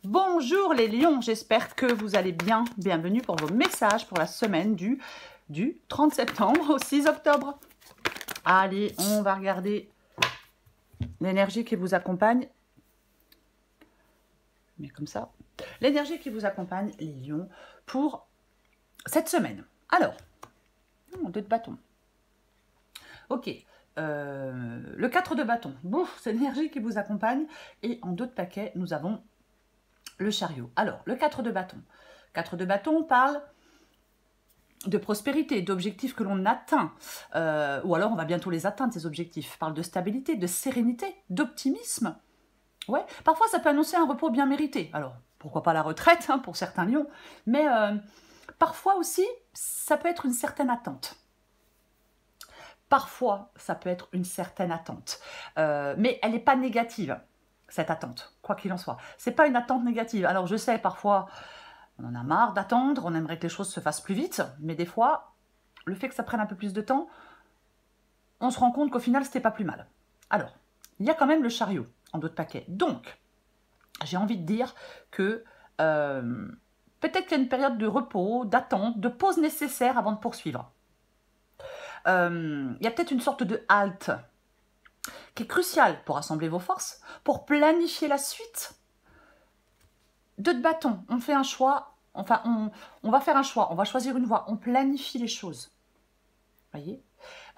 Bonjour les lions, j'espère que vous allez bien. Bienvenue pour vos messages pour la semaine du 30 septembre au 6 octobre. Allez, on va regarder l'énergie qui vous accompagne. Mais comme ça. L'énergie qui vous accompagne, les lions, pour cette semaine. Alors, 2 de bâton. Ok, le 4 de bâton. Bon, c'est l'énergie qui vous accompagne. Et en 2 de paquet, nous avons le chariot. Alors, le 4 de bâton. 4 de bâton parle de prospérité, d'objectifs que l'on atteint. Ou alors, on va bientôt les atteindre, ces objectifs. Parle de stabilité, de sérénité, d'optimisme. Ouais, parfois, ça peut annoncer un repos bien mérité. Alors, pourquoi pas la retraite, hein, pour certains lions. Mais parfois aussi, ça peut être une certaine attente. Parfois, ça peut être une certaine attente. Mais elle n'est pas négative, cette attente, quoi qu'il en soit. Ce n'est pas une attente négative. Alors, je sais, parfois, on en a marre d'attendre, on aimerait que les choses se fassent plus vite, mais des fois, le fait que ça prenne un peu plus de temps, on se rend compte qu'au final, c'était pas plus mal. Alors, il y a quand même le chariot en 2 de paquet. Donc, j'ai envie de dire que peut-être qu'il y a une période de repos, d'attente, de pause nécessaire avant de poursuivre. Il y a peut-être une sorte de halte qui est cruciale pour rassembler vos forces, pour planifier la suite. 2 de bâton, on fait un choix, enfin on va faire un choix, on va choisir une voie, on planifie les choses. Voyez,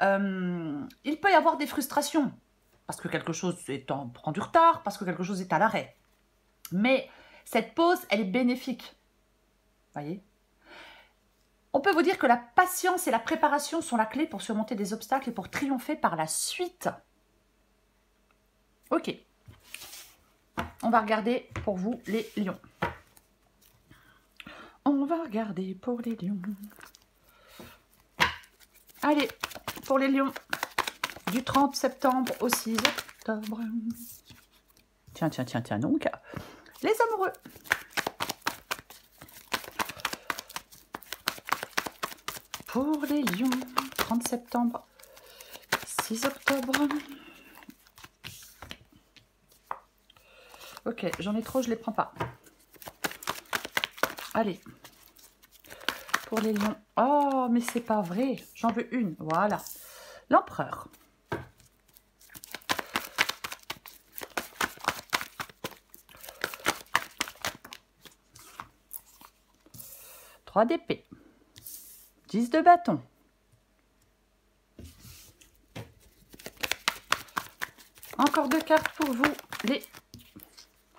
il peut y avoir des frustrations, parce que quelque chose prend du retard, parce que quelque chose est à l'arrêt. Mais cette pause, elle est bénéfique. Voyez, on peut vous dire que la patience et la préparation sont la clé pour surmonter des obstacles et pour triompher par la suite. Ok. On va regarder pour vous les lions. On va regarder pour les lions. Allez, pour les lions, du 30 septembre au 6 octobre. Tiens, donc, les amoureux. Pour les lions, 30 septembre, 6 octobre. Ok, j'en ai trop, je les prends pas. Allez. Pour les lions. Oh, mais c'est pas vrai. J'en veux une. Voilà. L'empereur. Trois d'épée. 10 de bâton. Encore 2 cartes pour vous, les...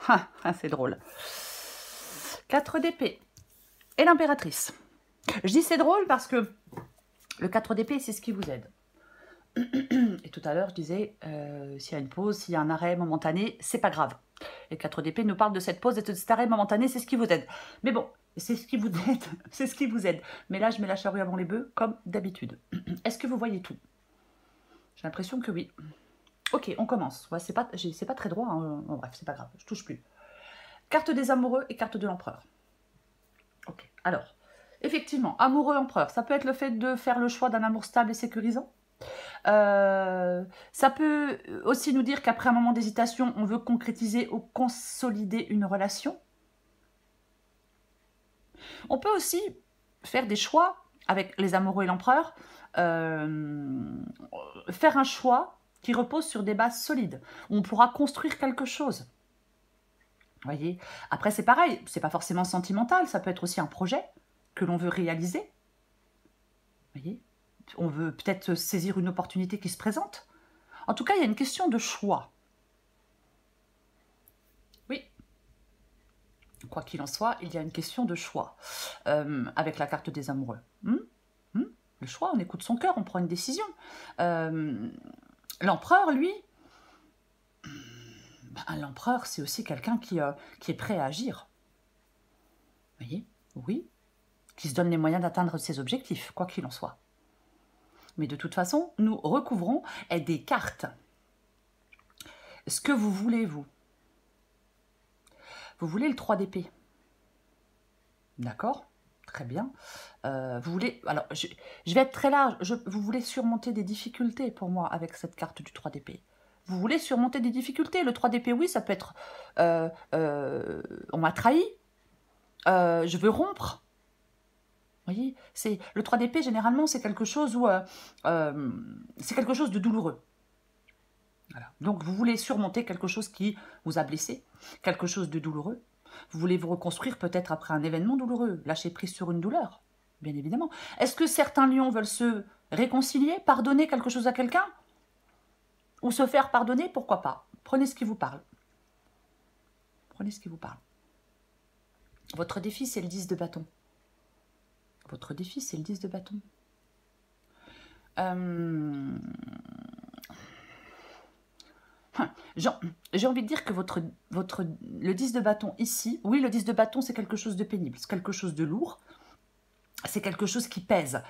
Ah, c'est drôle. 4 d'épée. Et l'impératrice. Je dis c'est drôle parce que le 4 d'épée, c'est ce qui vous aide. Et tout à l'heure, je disais, s'il y a une pause, s'il y a un arrêt momentané, c'est pas grave. Et 4 d'épée nous parle de cette pause et de cet arrêt momentané, c'est ce qui vous aide. Mais bon, c'est ce qui vous aide, c'est ce qui vous aide. Mais là, je mets la charrue avant les bœufs, comme d'habitude. Est-ce que vous voyez tout? J'ai l'impression que oui. Ok, on commence. Ouais, c'est pas très droit, hein. Bon, bref, c'est pas grave, je touche plus. Carte des amoureux et carte de l'empereur. Ok, alors, effectivement, amoureux empereur, ça peut être le fait de faire le choix d'un amour stable et sécurisant. Ça peut aussi nous dire qu'après un moment d'hésitation, on veut concrétiser ou consolider une relation. On peut aussi faire des choix avec les amoureux et l'empereur, faire un choix qui repose sur des bases solides, où on pourra construire quelque chose. Voyez. Après, c'est pareil, c'est pas forcément sentimental, ça peut être aussi un projet que l'on veut réaliser. Voyez. On veut peut-être saisir une opportunité qui se présente. En tout cas, il y a une question de choix. Oui. Quoi qu'il en soit, il y a une question de choix avec la carte des amoureux. Le choix, on écoute son cœur, on prend une décision. L'empereur, lui, l'empereur, c'est aussi quelqu'un qui est prêt à agir. Vous voyez? Oui. Qui se donne les moyens d'atteindre ses objectifs, quoi qu'il en soit. Mais de toute façon, nous recouvrons des cartes. Ce que vous voulez, vous. Vous voulez le 3 d'épée. D'accord? Très bien. Vous voulez... Alors, je vais être très large. Vous voulez surmonter des difficultés pour moi avec cette carte du 3 d'épée. Vous voulez surmonter des difficultés. Le 3 d'épée, oui, ça peut être on m'a trahi, je veux rompre. Vous voyez, le 3 d'épée, généralement, c'est quelque chose où c'est quelque chose de douloureux. Voilà. Donc, vous voulez surmonter quelque chose qui vous a blessé, quelque chose de douloureux. Vous voulez vous reconstruire peut-être après un événement douloureux, lâcher prise sur une douleur, bien évidemment. Est-ce que certains lions veulent se réconcilier, pardonner quelque chose à quelqu'un? Ou se faire pardonner? Pourquoi pas? Prenez ce qui vous parle. Prenez ce qui vous parle. Votre défi, c'est le 10 de bâton. Votre défi, c'est le 10 de bâton. J'ai envie de dire que le 10 de bâton ici, oui, le 10 de bâton, c'est quelque chose de pénible, c'est quelque chose de lourd, c'est quelque chose qui pèse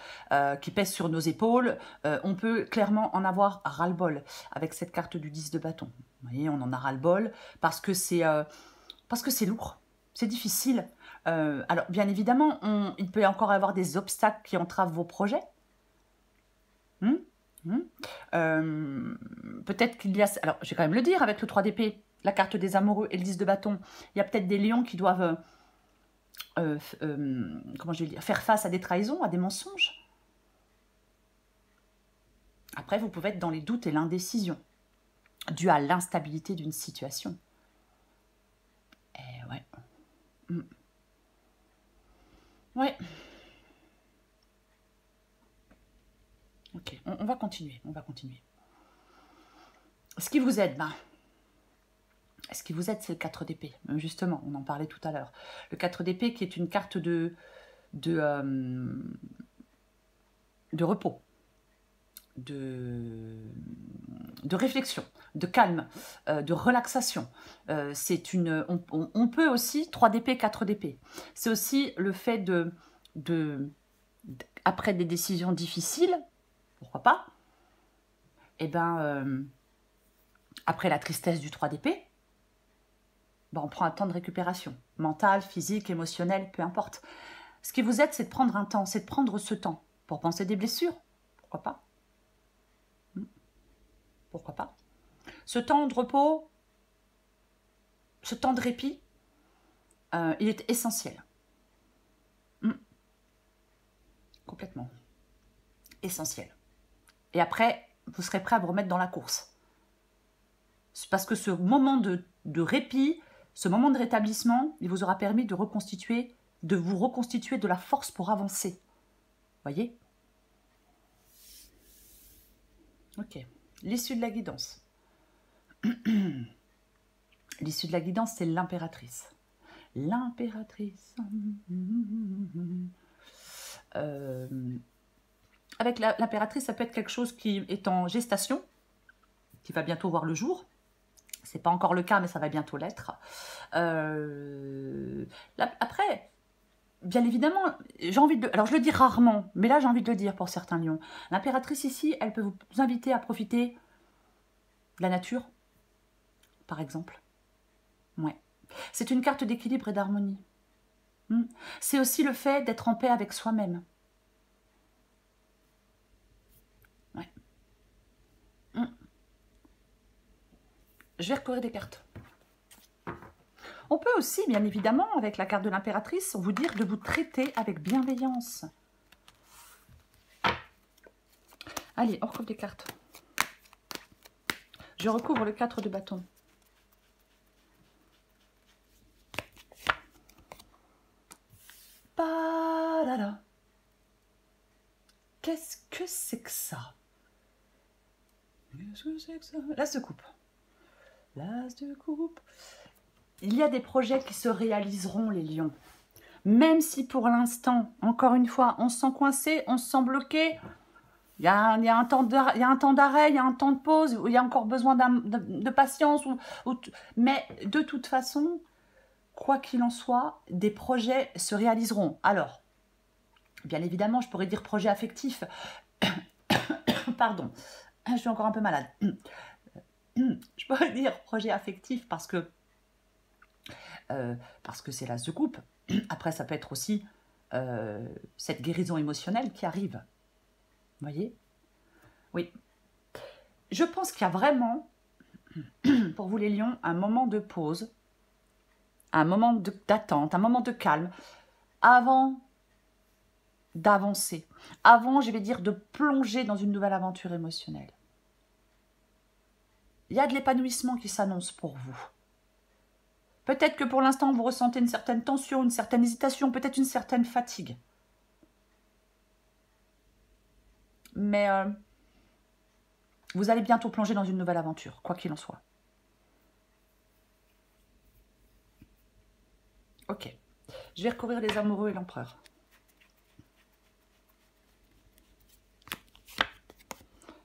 sur nos épaules. On peut clairement en avoir ras-le-bol avec cette carte du 10 de bâton. Vous voyez, on en a ras-le-bol parce que c'est lourd, c'est difficile. Alors, bien évidemment, il peut encore y avoir des obstacles qui entravent vos projets. Peut-être qu'il y a... Alors, je vais quand même le dire, avec le 3 d'épée, la carte des amoureux et le 10 de bâton, il y a peut-être des lions qui doivent comment je vais dire, faire face à des trahisons, à des mensonges. Après, vous pouvez être dans les doutes et l'indécision, dû à l'instabilité d'une situation. Et ouais. Ouais. Ok, on va continuer, Ce qui vous aide, c'est le 4 d'épée. Justement, on en parlait tout à l'heure. Le 4 d'épée qui est une carte de repos, de réflexion, de calme, de relaxation. On peut aussi, 3 d'épée, 4 d'épée. C'est aussi le fait après des décisions difficiles, pourquoi pas, et après la tristesse du 3 d'épée, on prend un temps de récupération, mental, physique, émotionnel, peu importe. Ce qui vous aide, c'est de prendre un temps, c'est de prendre ce temps pour penser des blessures, pourquoi pas. Pourquoi pas. Ce temps de repos, ce temps de répit, il est essentiel. Complètement. Essentiel. Et après, vous serez prêt à vous remettre dans la course. C'est parce que ce moment de répit, ce moment de rétablissement, il vous aura permis de vous reconstituer de la force pour avancer. Voyez? Ok. L'issue de la guidance. L'issue de la guidance, c'est l'impératrice. L'impératrice. Avec l'impératrice, ça peut être quelque chose qui est en gestation, qui va bientôt voir le jour. C'est pas encore le cas, mais ça va bientôt l'être. Après, bien évidemment, j'ai envie de... Alors, je le dis rarement, mais là, j'ai envie de le dire pour certains lions. L'impératrice, ici, elle peut vous inviter à profiter de la nature, par exemple. Ouais. C'est une carte d'équilibre et d'harmonie. C'est aussi le fait d'être en paix avec soi-même. Ouais. Je vais recourir des cartes. On peut aussi, bien évidemment, avec la carte de l'impératrice, vous dire de vous traiter avec bienveillance. Allez, on recouvre des cartes. Je recouvre le 4 de bâton. Pas-là-là. Qu'est-ce que c'est que ça? Qu'est-ce que c'est que ça? L'as de coupe. L'as de coupe. Il y a des projets qui se réaliseront, les lions. Même si pour l'instant, encore une fois, on se sent coincé, on se sent bloqué, il y a un temps d'arrêt, il y a un temps de pause, où il y a encore besoin de patience. Mais de toute façon, quoi qu'il en soit, des projets se réaliseront. Alors, bien évidemment, je pourrais dire projet affectif. Pardon, je suis encore un peu malade. Je pourrais dire projet affectif parce que c'est l'as de coupe. Après, ça peut être aussi cette guérison émotionnelle qui arrive. Vous voyez? Oui. Je pense qu'il y a vraiment Pour vous les lions, un moment de pause, un moment d'attente, un moment de calme, avant d'avancer, avant, je vais dire, de plonger dans une nouvelle aventure émotionnelle. Il y a de l'épanouissement qui s'annonce pour vous. Peut-être que pour l'instant, vous ressentez une certaine tension, une certaine hésitation, peut-être une certaine fatigue. Mais vous allez bientôt plonger dans une nouvelle aventure, quoi qu'il en soit. Ok. Je vais recouvrir les amoureux et l'empereur.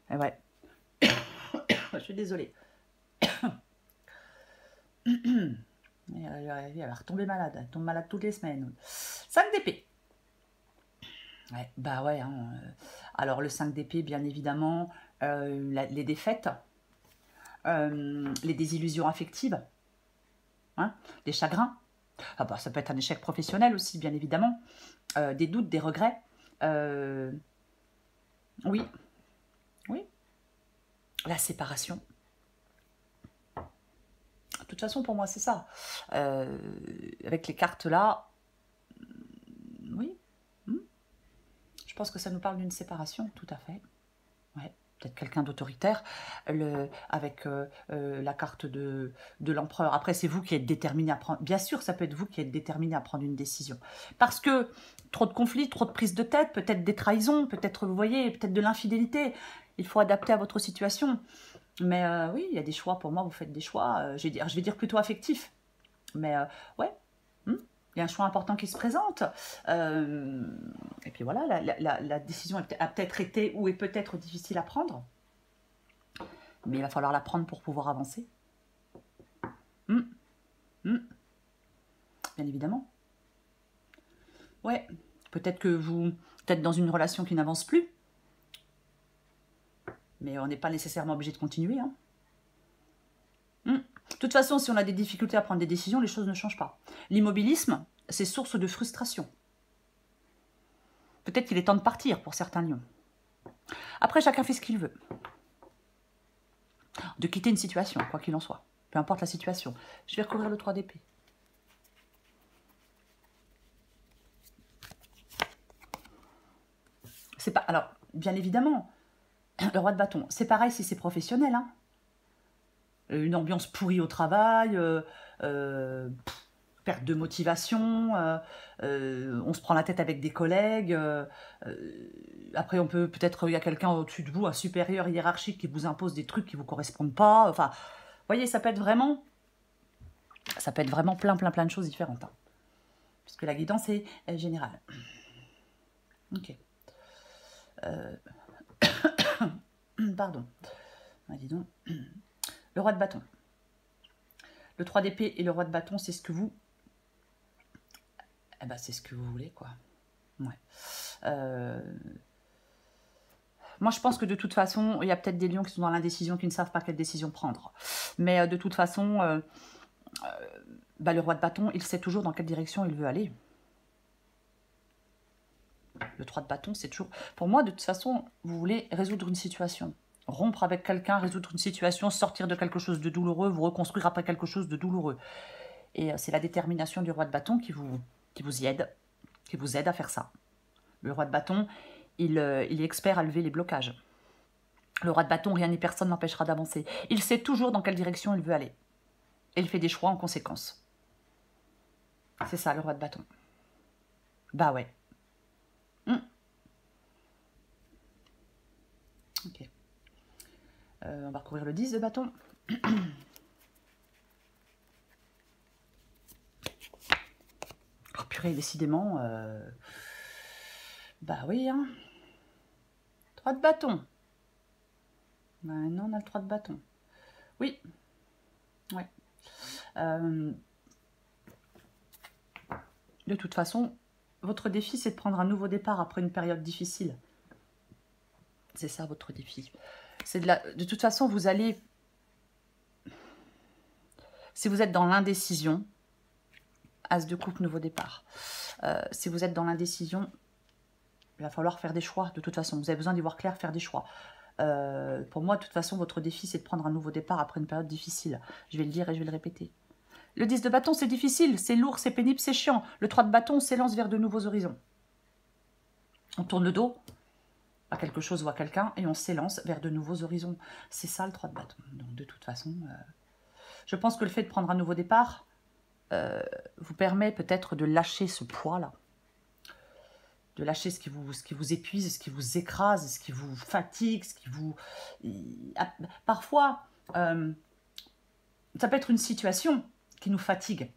Et ouais. Je suis désolée. Elle va retomber malade. Elle tombe malade toutes les semaines. 5 d'épée. Ouais, bah ouais. Hein. Alors, le 5 d'épée, bien évidemment, les défaites, les désillusions affectives, hein, des chagrins. Ah bah, ça peut être un échec professionnel aussi, bien évidemment. Des doutes, des regrets. Oui. Oui. La séparation. De toute façon, pour moi, c'est ça. Avec les cartes là, oui. Je pense que ça nous parle d'une séparation, tout à fait. Ouais. Peut-être quelqu'un d'autoritaire, avec la carte de l'empereur. Après, c'est vous qui êtes déterminé à prendre... Bien sûr, ça peut être vous qui êtes déterminé à prendre une décision. Parce que trop de conflits, trop de prises de tête, peut-être des trahisons, peut-être, vous voyez, peut-être de l'infidélité. Il faut adapter à votre situation. Mais oui, il y a des choix. Pour moi, vous faites des choix, je vais dire plutôt affectifs. Mais ouais, il y a un choix important qui se présente. Et puis voilà, la décision a peut-être été ou est peut-être difficile à prendre. Mais il va falloir la prendre pour pouvoir avancer. Bien évidemment. Ouais, peut-être que vous êtes dans une relation qui n'avance plus. Mais on n'est pas nécessairement obligé de continuer. Hein. De toute façon, si on a des difficultés à prendre des décisions, les choses ne changent pas. L'immobilisme, c'est source de frustration. Peut-être qu'il est temps de partir pour certains lions. Après, chacun fait ce qu'il veut. De quitter une situation, quoi qu'il en soit. Peu importe la situation. Je vais recouvrir le 3 d'épée. C'est pas... Alors, bien évidemment, le roi de bâton, c'est pareil si c'est professionnel. Hein. Une ambiance pourrie au travail, perte de motivation, on se prend la tête avec des collègues, après on peut-être, il y a quelqu'un au-dessus de vous, un supérieur hiérarchique qui vous impose des trucs qui ne vous correspondent pas, enfin, vous voyez, ça peut être vraiment plein de choses différentes, hein, puisque la guidance est générale. Ok. Pardon. Ah, dis donc. Le roi de bâton. Le 3 d'épée et le roi de bâton, c'est ce que vous... Eh ben, c'est ce que vous voulez, quoi. Ouais. Moi, je pense que de toute façon, il y a peut-être des lions qui sont dans l'indécision, qui ne savent pas quelle décision prendre. Mais de toute façon, le roi de bâton, il sait toujours dans quelle direction il veut aller. Le 3 de bâton, c'est toujours... Pour moi, de toute façon, vous voulez résoudre une situation. Rompre avec quelqu'un, résoudre une situation, sortir de quelque chose de douloureux, vous reconstruire après quelque chose de douloureux. Et c'est la détermination du roi de bâton qui vous aide à faire ça. Le roi de bâton, il est expert à lever les blocages. Le roi de bâton, rien ni personne n'empêchera d'avancer. Il sait toujours dans quelle direction il veut aller. Et il fait des choix en conséquence. C'est ça, le roi de bâton. Bah ouais. Ok. On va recouvrir le 10 de bâton. Oh purée, décidément. Bah oui, hein. 3 de bâton. Bah non, on a le 3 de bâton. Oui. Ouais. De toute façon, votre défi, c'est de prendre un nouveau départ après une période difficile. C'est ça, votre défi. De toute façon, vous allez... Si vous êtes dans l'indécision, As de coupe, nouveau départ. Si vous êtes dans l'indécision, il va falloir faire des choix. De toute façon, vous avez besoin d'y voir clair, faire des choix. Pour moi, de toute façon, votre défi, c'est de prendre un nouveau départ après une période difficile. Je vais le dire et je vais le répéter. Le 10 de bâton, c'est difficile, c'est lourd, c'est pénible, c'est chiant. Le 3 de bâton, on s'élance vers de nouveaux horizons. On tourne le dos à quelque chose ou à quelqu'un et on s'élance vers de nouveaux horizons. C'est ça le 3 de bâton. Donc de toute façon, je pense que le fait de prendre un nouveau départ vous permet peut-être de lâcher ce poids-là. De lâcher ce qui vous épuise, ce qui vous écrase, ce qui vous fatigue, ce qui vous... Parfois, ça peut être une situation qui nous fatigue.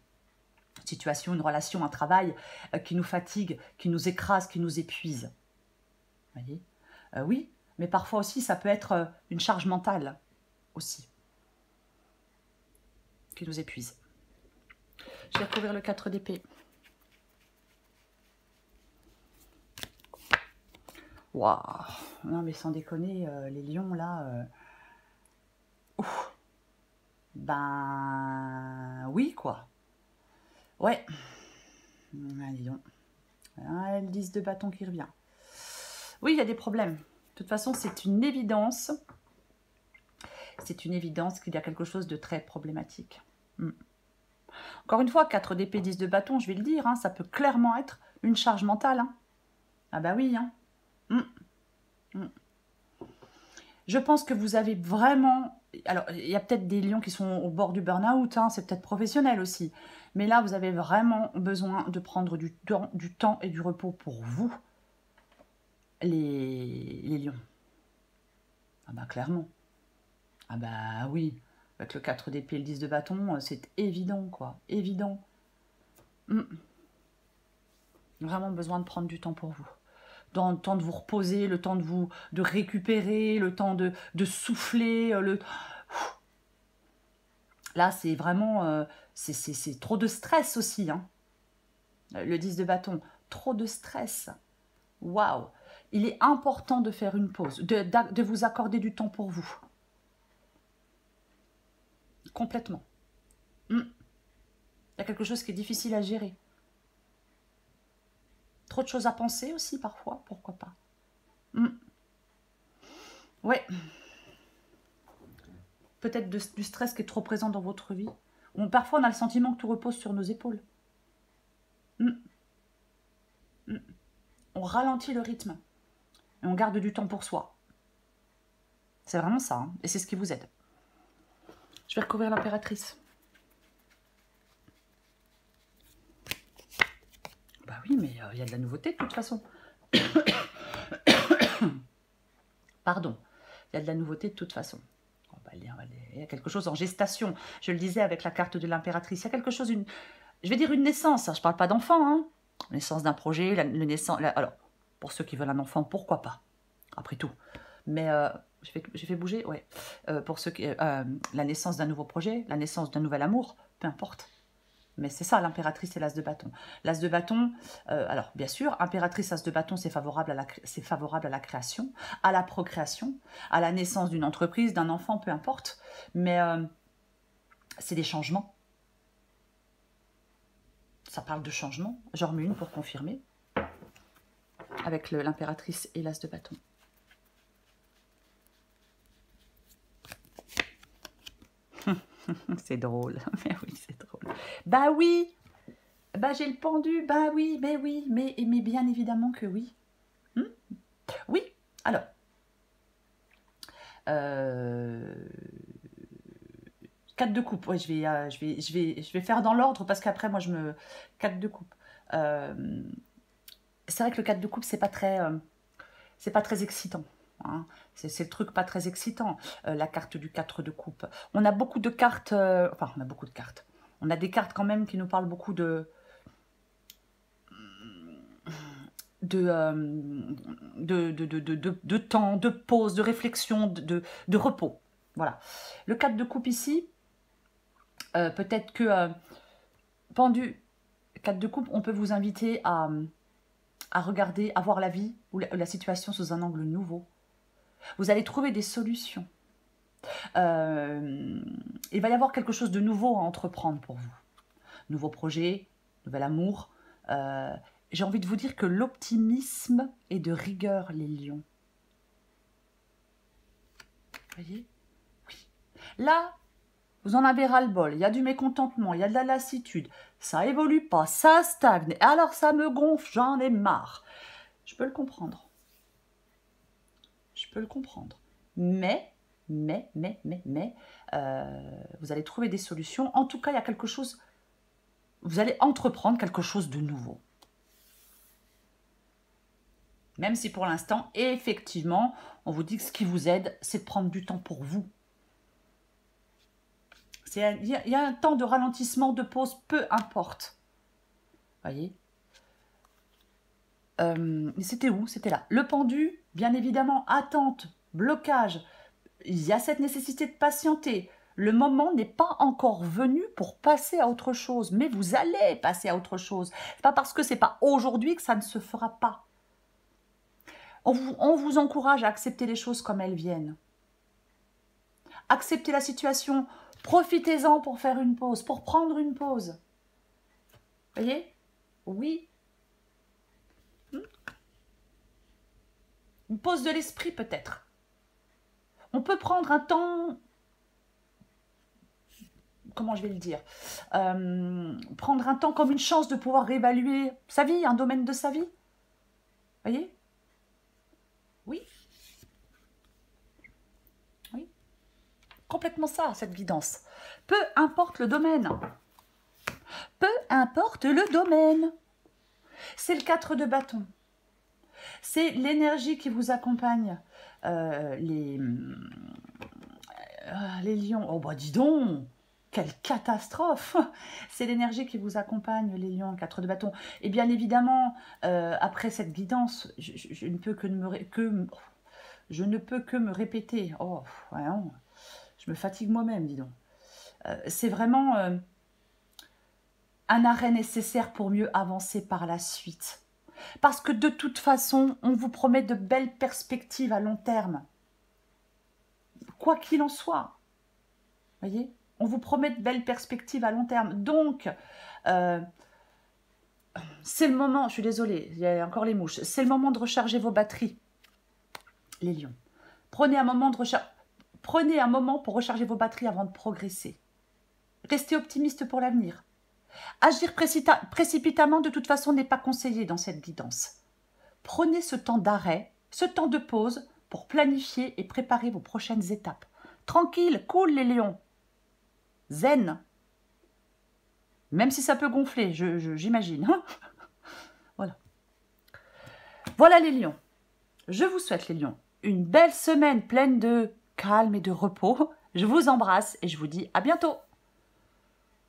Une situation, une relation, un travail qui nous fatigue, qui nous écrase, qui nous épuise. Vous voyez ? Oui, mais parfois aussi, ça peut être une charge mentale aussi, qui nous épuise. Je vais recouvrir le 4 d'épée. Waouh! Non, mais sans déconner, les lions, là... Ouf. Ben... Oui, quoi. Ouais. Allez donc. Ah, le 10 de bâton qui revient. Oui, il y a des problèmes. De toute façon, c'est une évidence. C'est une évidence qu'il y a quelque chose de très problématique. Encore une fois, 4 d'épée, 10 de bâton, je vais le dire, hein, ça peut clairement être une charge mentale. Hein. Ah bah oui. Hein. Je pense que vous avez vraiment... Alors, il y a peut-être des lions qui sont au bord du burn-out, hein, c'est peut-être professionnel aussi. Mais là, vous avez vraiment besoin de prendre du temps et du repos pour vous, les lions. Ah bah clairement. Ah bah oui, avec le 4 d'épée et le 10 de bâton, c'est évident, quoi. Évident. Vraiment besoin de prendre du temps pour vous. Dans le temps de vous reposer, le temps de récupérer, le temps de souffler. Là, c'est vraiment... c'est trop de stress aussi. Hein. Le 10 de bâton, trop de stress. Waouh! Il est important de faire une pause, de vous accorder du temps pour vous. Complètement. Il y a quelque chose qui est difficile à gérer. Trop de choses à penser aussi parfois, pourquoi pas. Ouais. Peut-être du stress qui est trop présent dans votre vie. Parfois, on a le sentiment que tout repose sur nos épaules. On ralentit le rythme. Et on garde du temps pour soi. C'est vraiment ça. Hein, et c'est ce qui vous aide. Je vais recouvrir l'impératrice. Bah oui, mais il y a de la nouveauté de toute façon. Pardon. Il y a de la nouveauté de toute façon. Il y a quelque chose en gestation. Je le disais avec la carte de l'impératrice. Il y a quelque chose, je vais dire une naissance. Je ne parle pas d'enfant. Hein. Naissance d'un projet. Alors, pour ceux qui veulent un enfant, pourquoi pas. Après tout. Mais j'ai fait bouger. Ouais. Pour ceux qui... la naissance d'un nouveau projet, la naissance d'un nouvel amour, peu importe. Mais c'est ça, l'impératrice et l'as de bâton. L'as de bâton, alors bien sûr, impératrice, as de bâton, c'est favorable à la création, à la procréation, à la naissance d'une entreprise, d'un enfant, peu importe. Mais c'est des changements. Ça parle de changement. J'en remets une pour confirmer. Avec l'impératrice et l'as de bâton. C'est drôle, mais oui, c'est drôle. Bah oui, bah j'ai le pendu, bah oui, mais bien évidemment que oui. Oui, alors. 4 de coupe, ouais, je vais faire dans l'ordre parce qu'après, moi, 4 de coupe. C'est vrai que le 4 de coupe, c'est pas très excitant. Hein. C'est le truc pas très excitant, la carte du 4 de coupe. On a beaucoup de cartes, enfin on a beaucoup de cartes. On a des cartes quand même qui nous parlent beaucoup de temps, de pause, de réflexion, de repos. Voilà. Le 4 de coupe ici, peut-être que pendu, 4 de coupe, on peut vous inviter à regarder, à voir la vie ou la situation sous un angle nouveau. Vous allez trouver des solutions. Il va y avoir quelque chose de nouveau à entreprendre pour vous. Nouveau projet, nouvel amour. J'ai envie de vous dire que l'optimisme est de rigueur, les lions. Voyez? Oui. Là, vous en avez ras-le-bol. Il y a du mécontentement, il y a de la lassitude. Ça évolue pas, ça stagne. Alors ça me gonfle, j'en ai marre. Je peux le comprendre. Je peux le comprendre. Mais, vous allez trouver des solutions. En tout cas, il y a quelque chose, vous allez entreprendre quelque chose de nouveau. Même si pour l'instant, effectivement, on vous dit que ce qui vous aide, c'est de prendre du temps pour vous. Il y a un temps de ralentissement, de pause, peu importe. Voyez? C'était où? C'était là. Le pendu, bien évidemment, attente, blocage. Il y a cette nécessité de patienter. Le moment n'est pas encore venu pour passer à autre chose. Mais vous allez passer à autre chose. C'est pas parce que c'est pas aujourd'hui que ça ne se fera pas. On vous encourage à accepter les choses comme elles viennent. Acceptez la situation. Profitez-en pour faire une pause, pour prendre une pause. Voyez? Oui. Une pause de l'esprit peut-être. On peut prendre un temps... Comment je vais le dire? Prendre un temps comme une chance de pouvoir réévaluer sa vie, un domaine de sa vie. Voyez? Oui. Oui. Complètement ça, cette guidance. Peu importe le domaine. Peu importe le domaine. C'est le 4 de bâton. C'est l'énergie qui vous accompagne. Les lions. Oh bah dis donc, quelle catastrophe. C'est l'énergie qui vous accompagne, les lions, 4 de bâton. Et bien évidemment, après cette guidance, je ne peux que me répéter. Oh, ouais, non. Je me fatigue moi-même, dis donc. C'est vraiment un arrêt nécessaire pour mieux avancer par la suite. Parce que de toute façon, on vous promet de belles perspectives à long terme. Quoi qu'il en soit. Voyez? On vous promet de belles perspectives à long terme. Donc, c'est le moment, je suis désolée, il y a encore les mouches. C'est le moment de recharger vos batteries, les lions. Prenez un moment pour recharger vos batteries avant de progresser. Restez optimiste pour l'avenir. Agir précipitamment, de toute façon, n'est pas conseillé dans cette guidance. Prenez ce temps d'arrêt, ce temps de pause pour planifier et préparer vos prochaines étapes. Tranquille, cool les lions. Zen. Même si ça peut gonfler, j'imagine. Voilà. Voilà les lions. Je vous souhaite les lions une belle semaine pleine de calme et de repos. Je vous embrasse et je vous dis à bientôt.